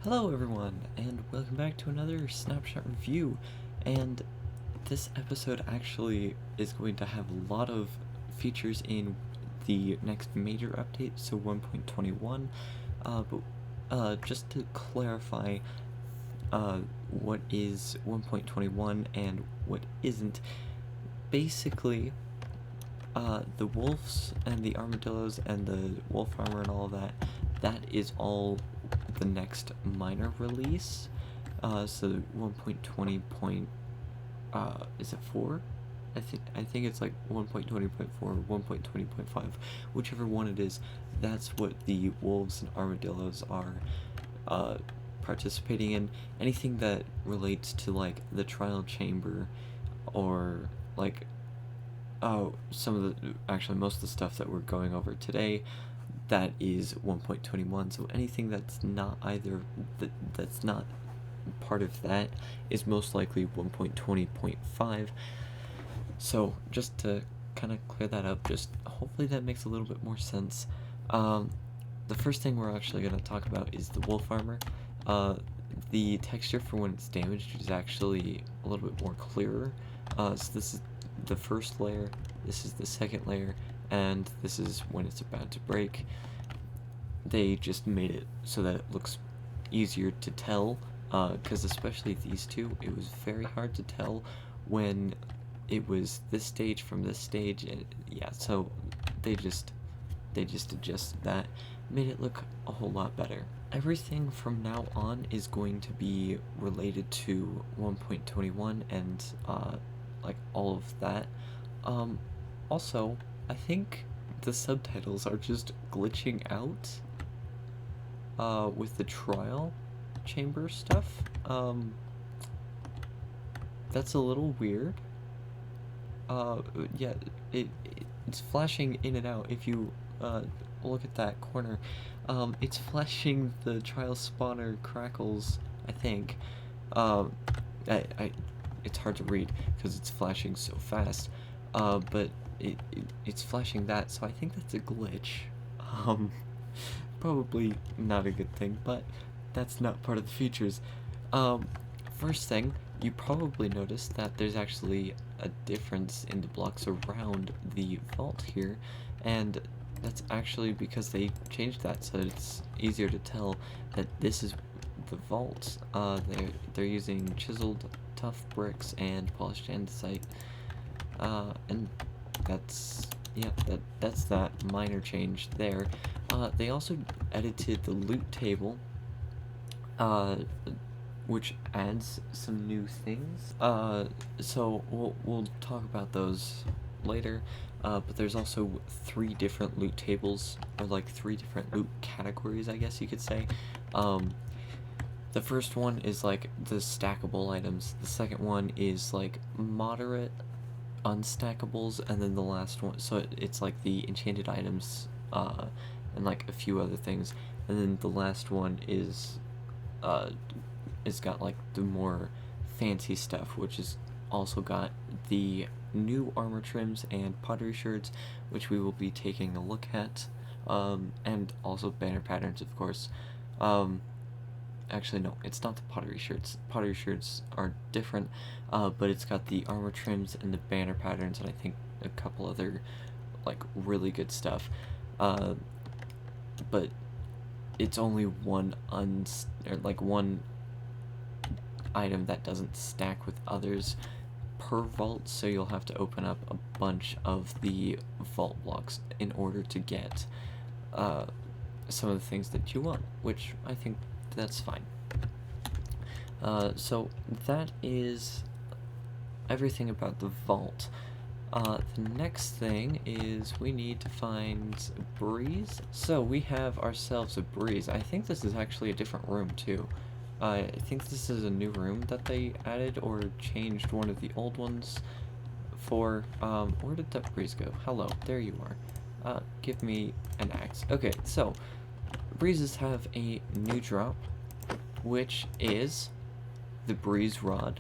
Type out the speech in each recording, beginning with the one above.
Hello everyone, and welcome back to another Snapshot review. And this episode actually is going to have a lot of features in the next major update, so 1.21. But just to clarify what is 1.21 and what isn't, basically the wolves and the armadillos and the wolf armor and all of that, that is all the next minor release. So 1.20 point, is it 4? I think it's like 1.20.4 or 1.20.5, whichever one it is. That's what the wolves and armadillos are participating in. Anything that relates to like the trial chamber or like some of the, actually most of the stuff that we're going over today, that is 1.21. So anything that's not that's not part of that is most likely 1.20.5. So just to kind of clear that up, just hopefully that makes a little bit more sense. The first thing we're actually going to talk about is the wolf armor. The texture for when it's damaged is actually a little bit more clearer. So this is the first layer, this is the second layer, and this is when it's about to break. They just made it so that it looks easier to tell, because especially these two, it was very hard to tell when it was this stage from this stage, and yeah, so they just adjusted that, made it look a whole lot better. Everything from now on is going to be related to 1.21 and like all of that. Also, I think the subtitles are just glitching out with the trial chamber stuff. That's a little weird. Yeah, it's flashing in and out. If you look at that corner, it's flashing the trial spawner crackles, I think. It's hard to read because it's flashing so fast, but it's flashing that, so I think that's a glitch. Probably not a good thing, but that's not part of the features. First thing, you probably noticed that there's actually a difference in the blocks around the vault here, and that's actually because they changed that so it's easier to tell that this is the vault. They're using chiseled tough bricks and polished andesite, and that's, yeah, that's that minor change there. They also edited the loot table, which adds some new things. So we'll talk about those later. But there's also 3 different loot tables, or like 3 different loot categories, I guess you could say. The first one is like the stackable items. The second one is like moderate unstackables, and then the last one, so it's like the enchanted items, and like a few other things. And then the last one is it's got like the more fancy stuff, which is also got the new armor trims and pottery shards, which we will be taking a look at, and also banner patterns, of course. Actually, no, it's not the pottery shards. Pottery shards are different, but it's got the armor trims and the banner patterns, and I think a couple other like really good stuff. But it's only one one item that doesn't stack with others per vault, so you'll have to open up a bunch of the vault blocks in order to get some of the things that you want, which I think that's fine. So that is everything about the vault. The next thing is we need to find a breeze. So we have ourselves a breeze. I think this is actually a different room too. I think this is a new room that they added or changed one of the old ones for. Where did that breeze go? Hello, there you are. Give me an axe. Okay, so breezes have a new drop, which is the breeze rod.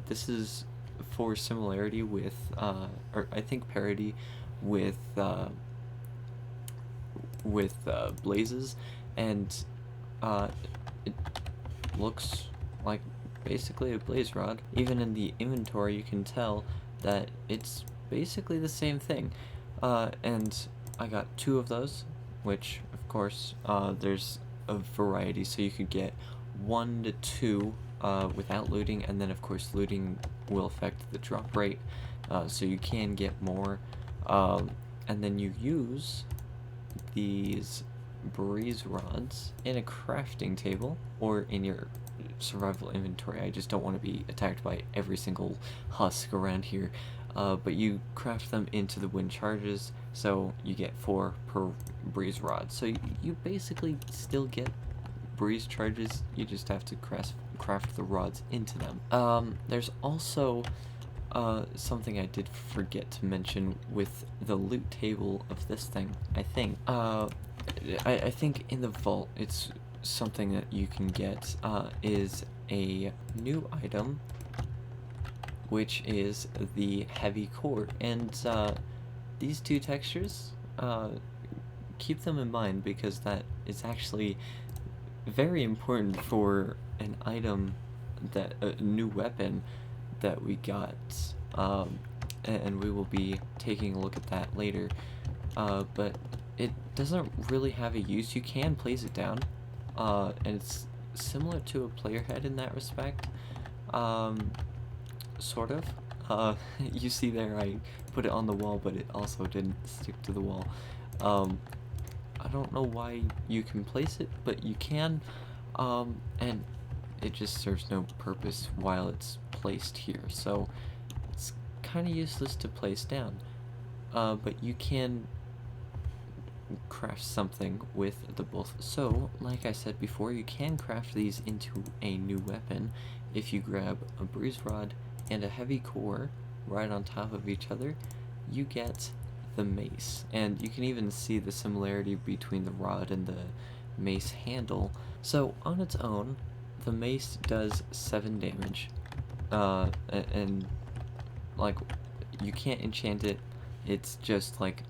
This is for similarity with, or I think parity with blazes, and looks like basically a blaze rod. Even in the inventory you can tell that it's basically the same thing. And I got 2 of those, which of course there's a variety, so you could get 1 to 2 without looting, and then of course looting will affect the drop rate, so you can get more. And then you use these breeze rods in a crafting table or in your survival inventory. I just don't want to be attacked by every single husk around here. But you craft them into the wind charges, so you get 4 per breeze rod. So you basically still get breeze charges, you just have to craft the rods into them. There's also something I did forget to mention with the loot table of this thing, I think. I think in the vault, it's something that you can get, is a new item, which is the heavy core. And these 2 textures, keep them in mind, because that is actually very important for an item, that a new weapon that we got, and we will be taking a look at that later. But it doesn't really have a use. You can place it down, and it's similar to a player head in that respect, sort of. You see there, I put it on the wall, but it also didn't stick to the wall. I don't know why you can place it, but you can, and it just serves no purpose while it's placed here, so it's kind of useless to place down. But you can craft something with the both. So, like I said before, you can craft these into a new weapon if you grab a breeze rod and a heavy core right on top of each other. You get the mace, and you can even see the similarity between the rod and the mace handle. So on its own, the mace does 7 damage, and like, you can't enchant it. It's just like,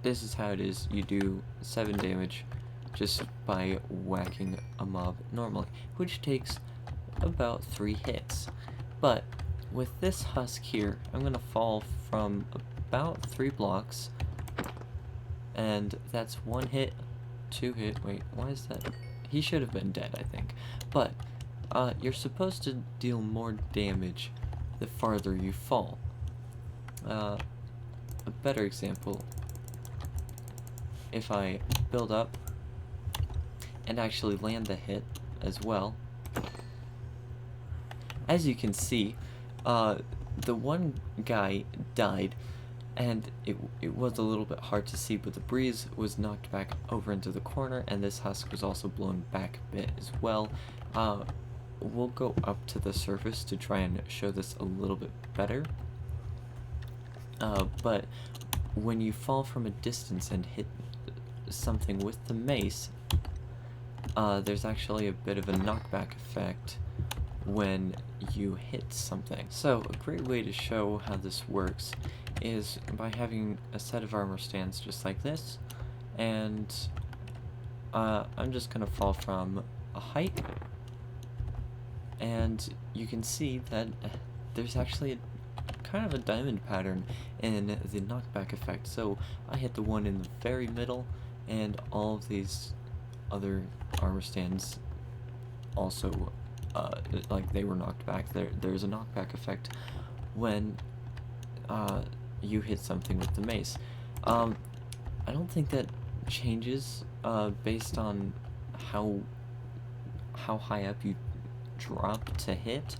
this is how it is. You do 7 damage just by whacking a mob normally, which takes about 3 hits. But with this husk here, I'm gonna fall from about 3 blocks, and that's 1 hit, 2 hit. Wait, why is that? He should have been dead, I think. But you're supposed to deal more damage the farther you fall. A better example, if I build up and actually land the hit as well, as you can see, the one guy died, and it was a little bit hard to see, but the breeze was knocked back over into the corner, and this husk was also blown back a bit as well. We'll go up to the surface to try and show this a little bit better. But when you fall from a distance and hit something with the mace, there's actually a bit of a knockback effect when you hit something. So a great way to show how this works is by having a set of armor stands just like this, and I'm just gonna fall from a height, and you can see that there's actually a kind of a diamond pattern in the knockback effect. So I hit the one in the very middle, and all of these other armor stands also like they were knocked back. There's a knockback effect when you hit something with the mace. I don't think that changes based on how high up you drop to hit.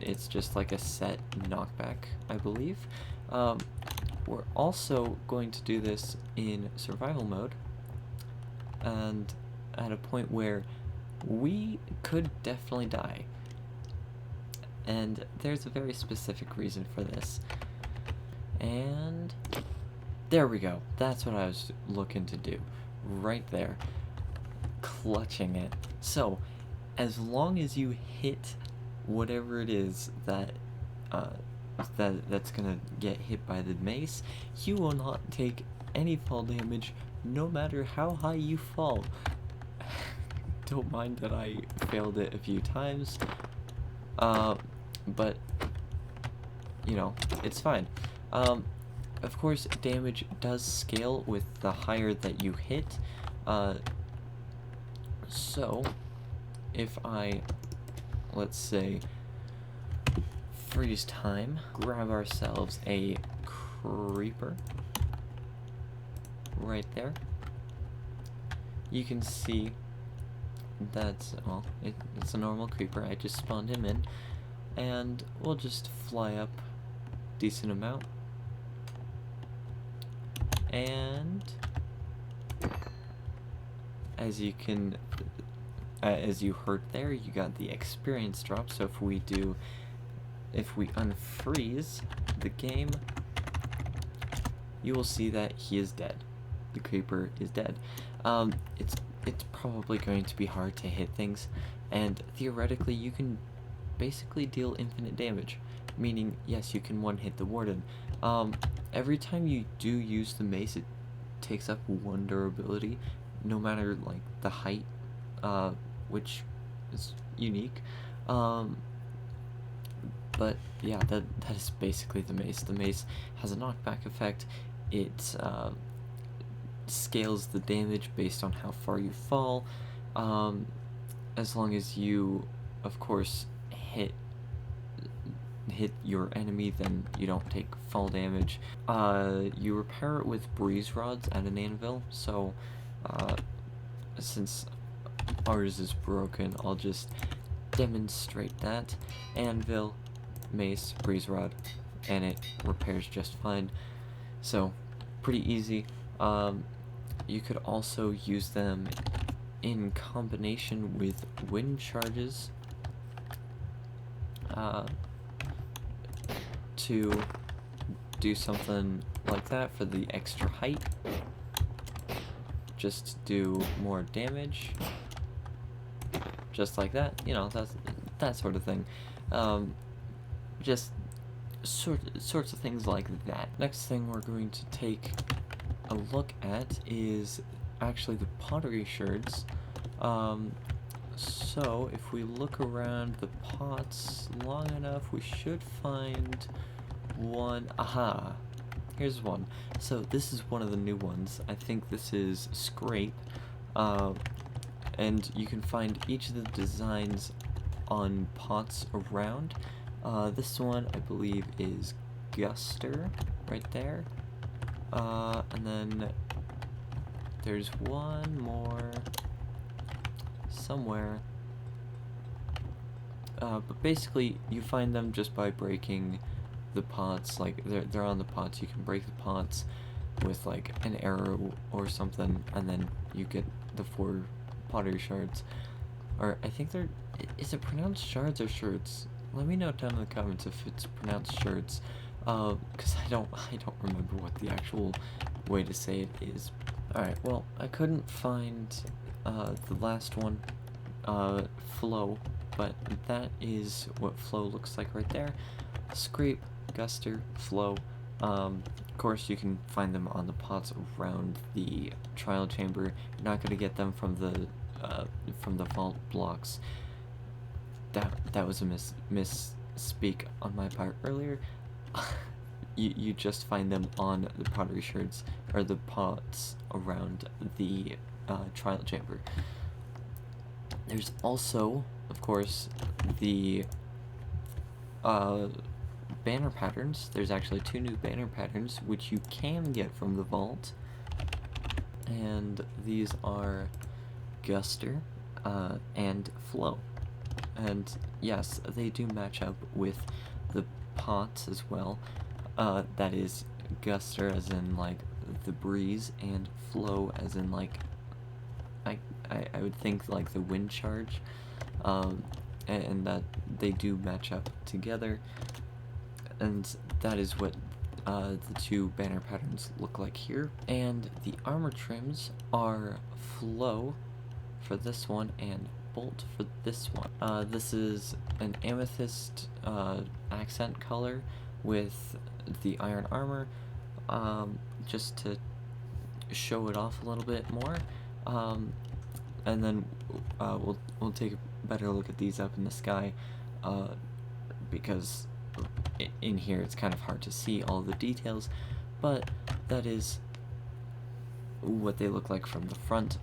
It's just like a set knockback, I believe. We're also going to do this in survival mode, and at a point where we could definitely die. And there's a very specific reason for this. And there we go. That's what I was looking to do. Right there. Clutching it. So, as long as you hit whatever it is that's gonna get hit by the mace, you will not take any fall damage, no matter how high you fall. Don't mind that I failed it a few times, but, you know, it's fine. Of course, damage does scale with the higher that you hit, so if I, let's say, freeze time, grab ourselves a creeper right there, you can see that's, well, it's a normal creeper. I just spawned him in, and we'll just fly up decent amount, and as you can, as you heard there, you got the experience drop. So if we unfreeze the game, you will see that he is dead. The creeper is dead. It's probably going to be hard to hit things, and theoretically you can basically deal infinite damage, meaning yes, you can one-hit the warden. Every time you do use the mace, it takes up 1 durability, no matter like the height, which is unique. But yeah, that is basically the mace. The mace has a knockback effect. It scales the damage based on how far you fall. As long as you, of course, hit your enemy, then you don't take fall damage. You repair it with breeze rods at an anvil, so since ours is broken, I'll just demonstrate that. Anvil, mace, breeze rod, and it repairs just fine. So pretty easy. You could also use them in combination with wind charges to do something like that for the extra height. Just do more damage, just like that. You know, that sort of thing. Just sorts of things like that. Next thing we're going to take a look at is actually the pottery shards. So if we look around the pots long enough, we should find one. Aha! Here's one. So this is one of the new ones. I think this is Scrape. And you can find each of the designs on pots around. This one, I believe, is Guster, right there. And then there's one more somewhere. But basically, you find them just by breaking the pots. Like, they're on the pots. You can break the pots with, like, an arrow or something, and then you get the 4 pottery shards. Or, I think they're... Is it pronounced shards or shards? Let me know down in the comments if it's pronounced shards. Because I don't remember what the actual way to say it is. Alright, well, I couldn't find the last one, Flow, but that is what Flow looks like right there. Scrape, Guster, Flow. Of course, you can find them on the pots around the trial chamber. You're not gonna get them from the vault blocks. That was a misspeak on my part earlier. You just find them on the pottery shards, or the pots around the trial chamber. There's also, of course, the banner patterns. There's actually 2 new banner patterns, which you can get from the vault. And these are Guster and Flow. And yes, they do match up with the pots as well. That is Guster as in like the breeze, and Flow as in like I would think like the wind charge, and that they do match up together, and that is what the 2 banner patterns look like here. And the armor trims are Flow for this one and Bolt for this one. This is an amethyst accent color with the iron armor, just to show it off a little bit more, and then we'll take a better look at these up in the sky, because in here it's kind of hard to see all the details, but that is what they look like from the front.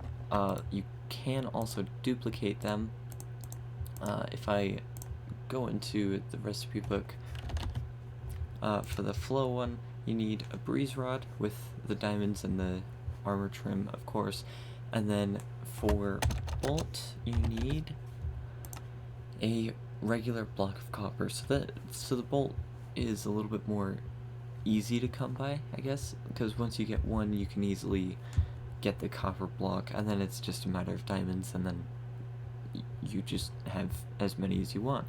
You can also duplicate them. If I go into the recipe book, for the flow one, you need a breeze rod with the diamonds and the armor trim, of course, and then for bolt, you need a regular block of copper. So the bolt is a little bit more easy to come by, I guess, because once you get one, you can easily get the copper block, and then it's just a matter of diamonds, and then you just have as many as you want.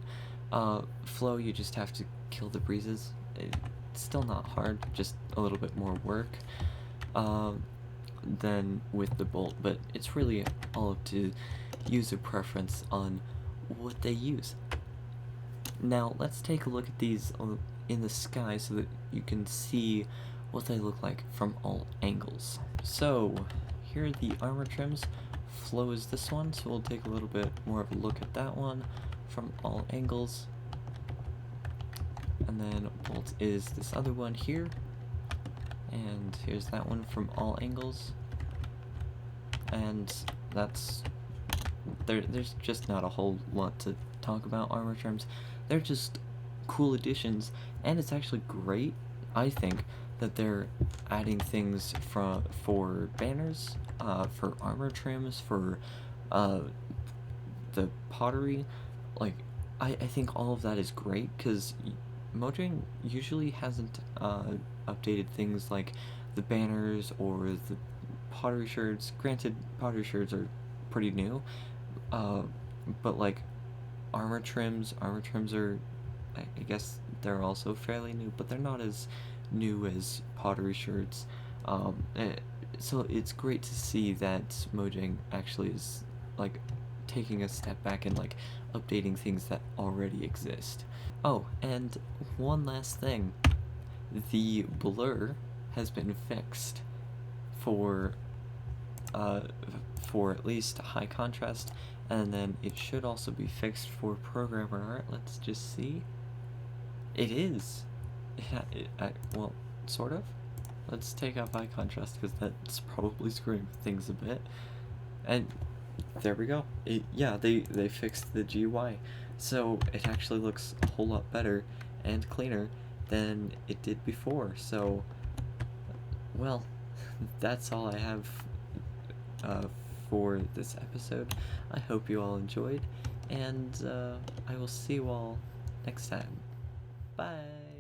Flow, you just have to kill the breezes. It's still not hard, just a little bit more work than with the bolt, but it's really all up to user preference on what they use. Now let's take a look at these in the sky so that you can see what they look like from all angles. So here are the armor trims. Flow is this one, so we'll take a little bit more of a look at that one from all angles. And then bolt is this other one here, and here's that one from all angles. And that's there's just not a whole lot to talk about armor trims. They're just cool additions, and it's actually great, I think, that they're adding things for banners, for armor trims, for the pottery. Like, I think all of that is great, because Mojang usually hasn't updated things like the banners or the pottery shirts. Granted, pottery shirts are pretty new, but like armor trims are, I guess they're also fairly new, but they're not as new as pottery shirts. So it's great to see that Mojang actually is like taking a step back and like updating things that already exist. Oh, and one last thing, the blur has been fixed for at least high contrast, and then it should also be fixed for programmer art. Let's just see. It is. Well, sort of. Let's take off high contrast, because that's probably screwing things a bit. And there we go. Yeah, they fixed the GUI, so it actually looks a whole lot better and cleaner than it did before. So, well, that's all I have for this episode. I hope you all enjoyed, and I will see you all next time. Bye!